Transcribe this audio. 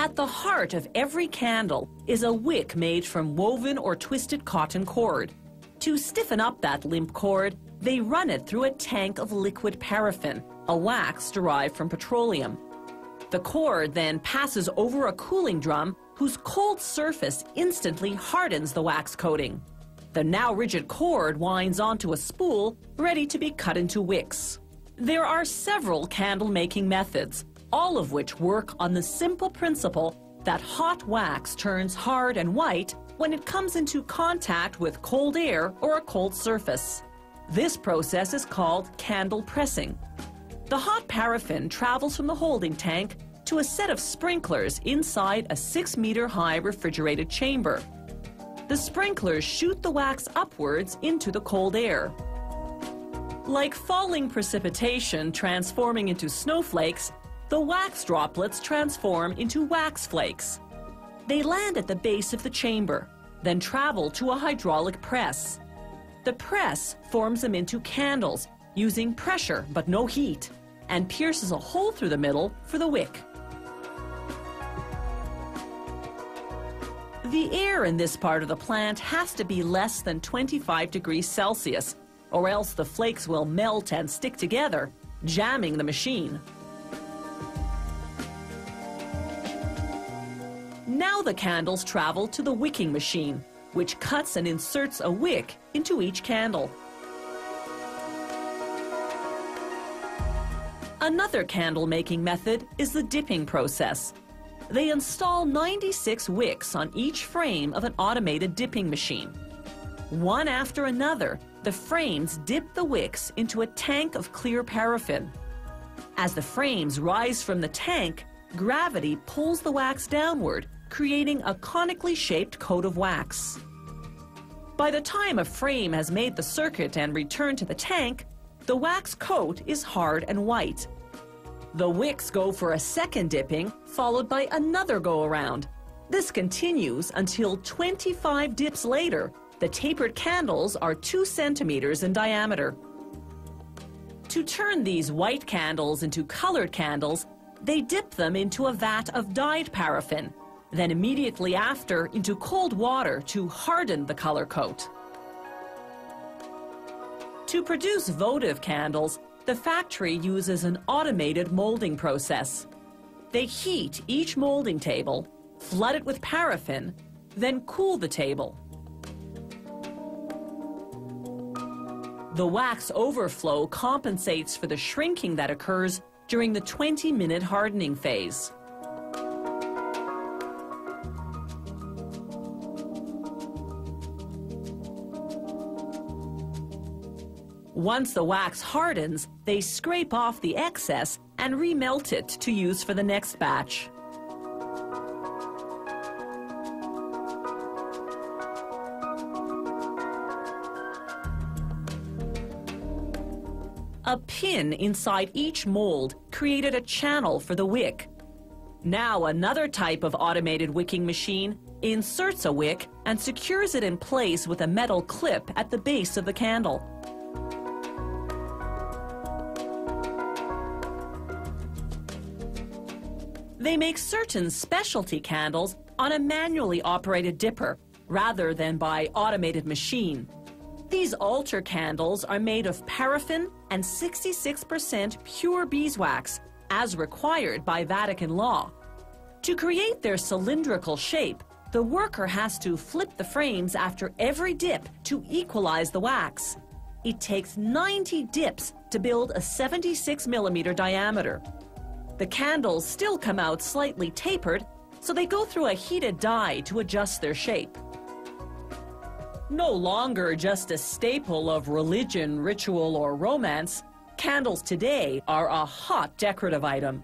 At the heart of every candle is a wick made from woven or twisted cotton cord. To stiffen up that limp cord, they run it through a tank of liquid paraffin, a wax derived from petroleum. The cord then passes over a cooling drum whose cold surface instantly hardens the wax coating. The now rigid cord winds onto a spool ready to be cut into wicks. There are several candle-making methods, all of which work on the simple principle that hot wax turns hard and white when it comes into contact with cold air or a cold surface. This process is called candle pressing. The hot paraffin travels from the holding tank to a set of sprinklers inside a 6-meter-high refrigerated chamber. The sprinklers shoot the wax upwards into the cold air. Like falling precipitation transforming into snowflakes, the wax droplets transform into wax flakes. They land at the base of the chamber, then travel to a hydraulic press. The press forms them into candles using pressure but no heat, and pierces a hole through the middle for the wick. The air in this part of the plant has to be less than 25 degrees Celsius, or else the flakes will melt and stick together, jamming the machine. Now the candles travel to the wicking machine, which cuts and inserts a wick into each candle. Another candle-making method is the dipping process. They install 96 wicks on each frame of an automated dipping machine. One after another, the frames dip the wicks into a tank of clear paraffin. As the frames rise from the tank, gravity pulls the wax downward, creating a conically shaped coat of wax. By the time a frame has made the circuit and returned to the tank, the wax coat is hard and white. The wicks go for a second dipping, followed by another go-around. This continues until 25 dips later, the tapered candles are 2 centimeters in diameter. To turn these white candles into colored candles, they dip them into a vat of dyed paraffin, then immediately after into cold water to harden the color coat. To produce votive candles, the factory uses an automated molding process. They heat each molding table, flood it with paraffin, then cool the table. The wax overflow compensates for the shrinking that occurs during the 20-minute hardening phase. Once the wax hardens, they scrape off the excess and remelt it to use for the next batch. A pin inside each mold created a channel for the wick. Now another type of automated wicking machine inserts a wick and secures it in place with a metal clip at the base of the candle. They make certain specialty candles on a manually operated dipper rather than by automated machine. These altar candles are made of paraffin and 66% pure beeswax, as required by Vatican law. To create their cylindrical shape, the worker has to flip the frames after every dip to equalize the wax. It takes 90 dips to build a 76-millimeter diameter. The candles still come out slightly tapered, so they go through a heated die to adjust their shape. No longer just a staple of religion, ritual, or romance, candles today are a hot decorative item.